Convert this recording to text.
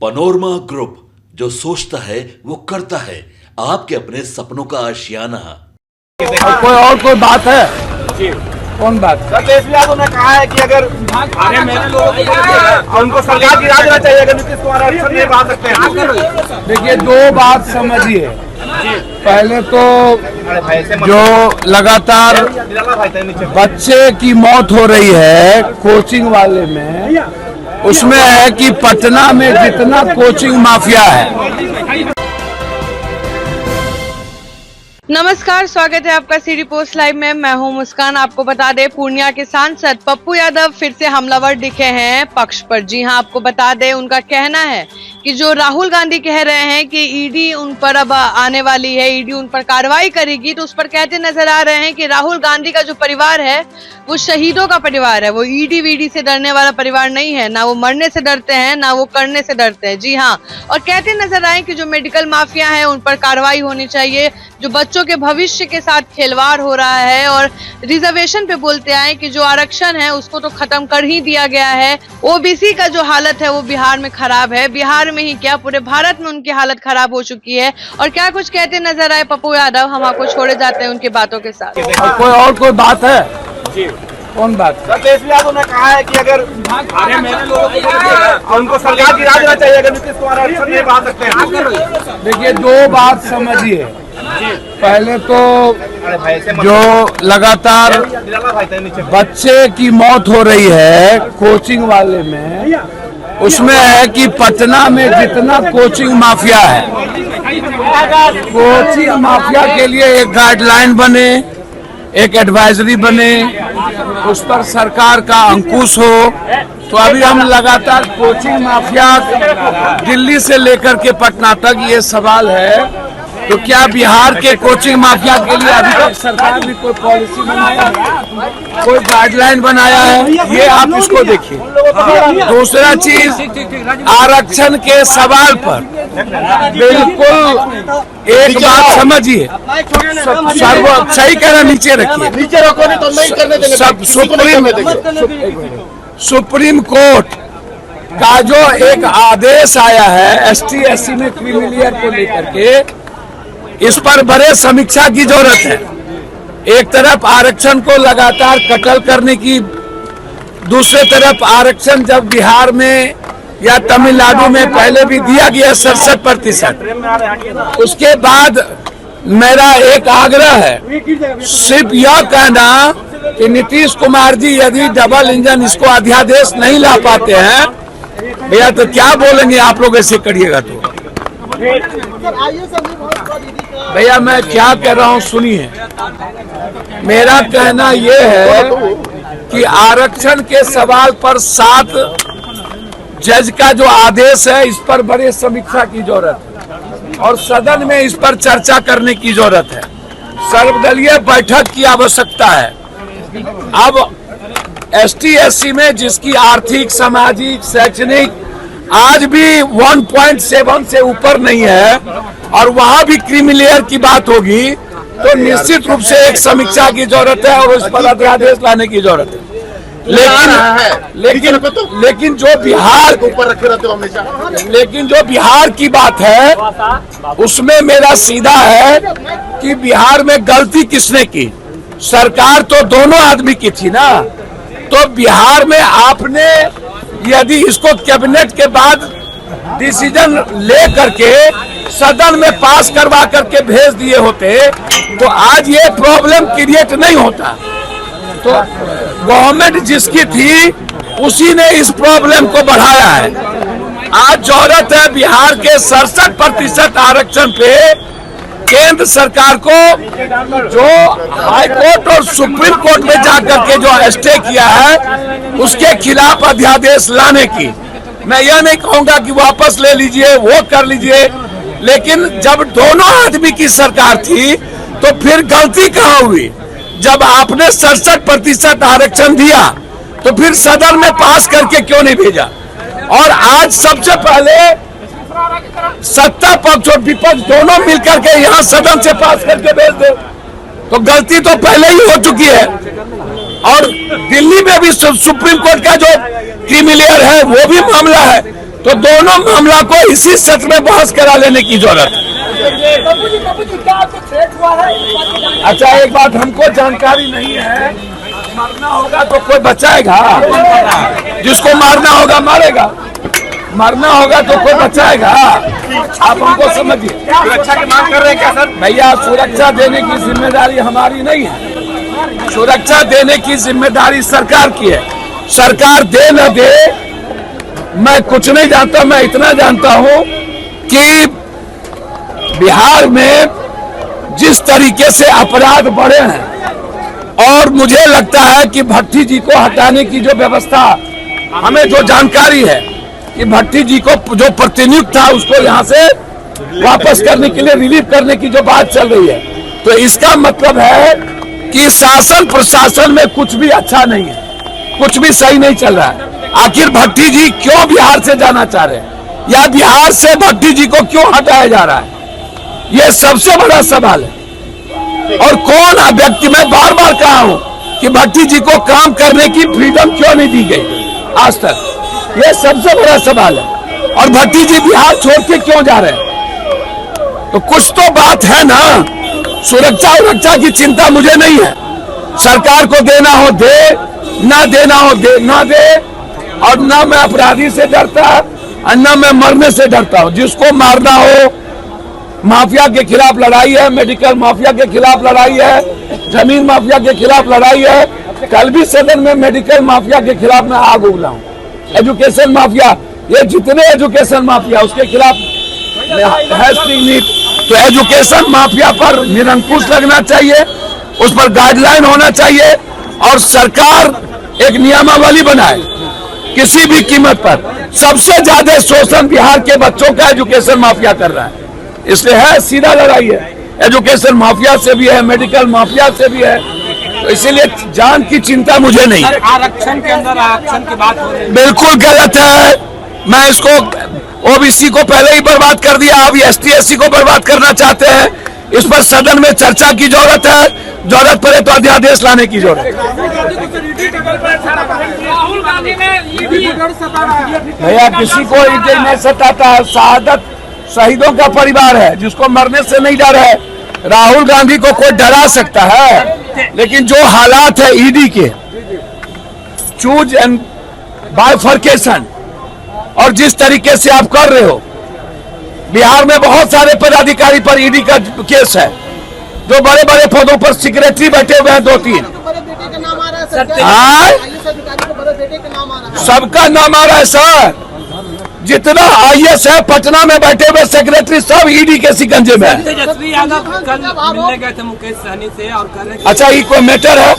Panorama group, जो सोचता है वो करता है। आपके अपने सपनों का आशियाना। कोई बात है जी? कौन बात? तेजस्वी यादव ने कहा है कि अगर उनको सरकार की राह देना चाहिए, अगर नीतीश कुमार आरक्षण नहीं बढ़ा सकते हैं। देखिए, दो बात समझिए। पहले तो जो लगातार बच्चे की मौत हो रही है कोचिंग वाले में, उसमें है कि पटना में जितना कोचिंग माफिया है। नमस्कार, स्वागत है आपका सिटी पोस्ट लाइव में। मैं हूं मुस्कान। आपको बता दें, पूर्णिया के सांसद पप्पू यादव फिर से हमलावर दिखे हैं पक्ष पर। जी हां, आपको बता दें, उनका कहना है कि जो राहुल गांधी कह रहे हैं कि ईडी उन पर अब आने वाली है, ईडी उन पर कार्रवाई करेगी, तो उस पर कहते नजर आ रहे हैं कि राहुल गांधी का जो परिवार है वो शहीदों का परिवार है। वो ईडी वीडी से डरने वाला परिवार नहीं है। ना वो मरने से डरते हैं, ना वो करने से डरते हैं। जी हाँ, और कहते नजर आए कि जो मेडिकल माफिया है उन पर कार्रवाई होनी चाहिए। जो बच्चों के भविष्य के साथ खिलवाड़ हो रहा है, और रिजर्वेशन पे बोलते आए कि जो आरक्षण है उसको तो खत्म कर ही दिया गया है। ओबीसी का जो हालत है वो बिहार में खराब है। बिहार में ही क्या, पूरे भारत में उनकी हालत खराब हो चुकी है। और क्या कुछ कहते नजर आए पप्पू यादव, हम आपको छोड़े जाते हैं उनकी बातों के साथ। कोई बात है जी? कौन बात? तेजस्वी यादव ने कहा है कि अगर उनको सरकार की राह देना चाहिए, अगर नीतीश कुमार आरक्षण नहीं बढ़ा सकते हैं। देखिए, दो बात समझिए। पहले तो जो लगातार बच्चे की मौत हो रही है कोचिंग वाले में, उसमें है कि पटना में जितना कोचिंग माफिया है, कोचिंग माफिया के लिए एक गाइडलाइन बने, एक एडवाइजरी बने, उस पर सरकार का अंकुश हो। तो अभी हम लगातार कोचिंग माफिया दिल्ली से लेकर के पटना तक ये सवाल है, तो क्या बिहार के कोचिंग माफिया के लिए अभी तक सरकार भी कोई पॉलिसी बनाया है, कोई गाइडलाइन बनाया है? ये आप इसको देखिए। दूसरा चीज, आरक्षण के सवाल पर बिल्कुल एक बात समझिए, सही कह रहा, नीचे रखिए, नीचे रखो, नहीं तो नहीं करने देंगे। सब सुप्रीम कोर्ट का जो एक आदेश आया है ST SC में क्रीमिलियर को लेकर के, इस पर बड़े समीक्षा की जरूरत है। एक तरफ आरक्षण को लगातार कटल करने की, दूसरे तरफ आरक्षण जब बिहार में या तमिलनाडु में पहले भी दिया गया 67%, उसके बाद मेरा एक आग्रह है, सिर्फ यह कहना कि नीतीश कुमार जी यदि डबल इंजन इसको अध्यादेश नहीं ला पाते हैं, भैया तो क्या बोलेंगे आप लोग ऐसे करिएगा तो? भैया मैं क्या कह रहा हूँ सुनिए। मेरा कहना यह है कि आरक्षण के सवाल पर 7 जज का जो आदेश है, इस पर बड़े समीक्षा की जरूरत है और सदन में इस पर चर्चा करने की जरूरत है। सर्वदलीय बैठक की आवश्यकता है। अब ST SC में जिसकी आर्थिक, सामाजिक, शैक्षणिक आज भी 1.7 से ऊपर नहीं है, और वहां भी क्रीमिलेयर की बात होगी, तो निश्चित रूप से एक समीक्षा की जरूरत है और उस पर अध्यादेश लाने की जरूरत है। लेकिन जो बिहार ऊपर रखे रहते हो हमेशा, लेकिन जो बिहार की बात है उसमें मेरा सीधा है कि बिहार में गलती किसने की? सरकार तो दोनों आदमी की थी ना। तो बिहार में आपने यदि इसको कैबिनेट के बाद डिसीजन ले करके सदन में पास करवा करके भेज दिए होते, तो आज ये प्रॉब्लम क्रिएट नहीं होता। तो गवर्नमेंट जिसकी थी उसी ने इस प्रॉब्लम को बढ़ाया है। आज जरूरत है बिहार के 67% आरक्षण पे केंद्र सरकार को, जो हाई कोर्ट और सुप्रीम कोर्ट में जाकर के जो स्टे किया है, उसके खिलाफ अध्यादेश लाने की। मैं यह नहीं कहूंगा कि वापस ले लीजिए, वो कर लीजिए, लेकिन जब दोनों आदमी की सरकार थी तो फिर गलती कहाँ हुई? जब आपने 67% आरक्षण दिया तो फिर सदन में पास करके क्यों नहीं भेजा? और आज सबसे पहले सत्ता पक्ष और विपक्ष दोनों मिलकर के यहाँ सदन से पास करके भेज दो, तो गलती तो पहले ही हो चुकी है। और दिल्ली में भी सुप्रीम कोर्ट का जो क्रीमिलेयर है वो भी मामला है, तो दोनों मामला को इसी सत्र में बहस करा लेने की जरूरत है। अच्छा, एक बात हमको जानकारी नहीं है, मरना होगा तो कोई बचाएगा, जिसको मारना होगा मारेगा, मरना होगा तो कोई बचाएगा। आप हमको समझिए। सुरक्षा की मांग कर रहे हैं क्या सर? भैया, सुरक्षा देने की जिम्मेदारी हमारी नहीं है, सुरक्षा देने की जिम्मेदारी सरकार की है। सरकार दे न दे मैं कुछ नहीं जानता, मैं इतना जानता हूं कि बिहार में जिस तरीके से अपराध बढ़े हैं और मुझे लगता है कि भट्टी जी को हटाने की जो व्यवस्था, हमें जो जानकारी है कि भट्टी जी को जो प्रतिनियुक्त था उसको यहाँ से वापस करने के लिए, रिलीव करने की जो बात चल रही है, तो इसका मतलब है कि शासन प्रशासन में कुछ भी अच्छा नहीं है, कुछ भी सही नहीं चल रहा है। आखिर भट्टी जी क्यों बिहार से जाना चाह रहे हैं या बिहार से भट्टी जी को क्यों हटाया जा रहा है, यह सबसे बड़ा सवाल है। और कौन व्यक्ति, मैं बार बार कहा हूं कि भट्टी जी को काम करने की फ्रीडम क्यों नहीं दी गई आज तक, यह सबसे बड़ा सवाल है। और भट्टी जी बिहार छोड़ के क्यों जा रहे हैं, तो कुछ तो बात है ना। सुरक्षा की चिंता मुझे नहीं है, सरकार को देना हो दे, ना देना हो दे ना दे, और ना मैं अपराधी से डरता और ना मैं मरने से डरता हूं। जिसको मारना हो, माफिया के खिलाफ लड़ाई है, मेडिकल माफिया के खिलाफ लड़ाई है, जमीन माफिया के खिलाफ लड़ाई है। कल भी सदन में मेडिकल माफिया के खिलाफ मैं आग उगला हूं, एजुकेशन माफिया, ये जितने एजुकेशन माफिया उसके खिलाफ है स्ट्रिंग नीति। तो एजुकेशन माफिया पर निरंकुश लगना चाहिए, उस पर गाइडलाइन होना चाहिए और सरकार एक नियमावली बनाए किसी भी कीमत पर। सबसे ज्यादा शोषण बिहार के बच्चों का एजुकेशन माफिया कर रहा है, इसलिए है सीधा लड़ाई है, एजुकेशन माफिया से भी है, मेडिकल माफिया से भी है। तो इसीलिए जान की चिंता मुझे नहीं। आरक्षण के अंदर आरक्षण की बात हो रही है, बिल्कुल गलत है। मैं इसको ओबीसी को पहले ही बर्बाद कर दिया, अब एसटी एससी को बर्बाद करना चाहते हैं। इस पर सदन में चर्चा की जरूरत है, जरूरत पड़े तो अध्यादेश लाने की जरूरत है। भैया, किसी को ईटे नहीं सताता है, शहादत शहीदों का परिवार है, जिसको मरने से नहीं डर है। राहुल गांधी को कोई डरा सकता है, लेकिन जो हालात है ईडी के, चूज एंड बाइफर्केशन, और जिस तरीके से आप कर रहे हो, बिहार में बहुत सारे पदाधिकारी पर ईडी का केस है, जो बड़े बड़े पदों पर सेक्रेटरी बैठे हुए हैं, 2-3। सबका नाम आ रहा है सर, जितना आईएएस है पटना में बैठे हुए सेक्रेटरी सब ईडी के शिकंजे में है। तेजस्वी यादव कल मिलने गए थे मुकेश सहनी से और कर रहे। अच्छा, ये कोई मैटर है?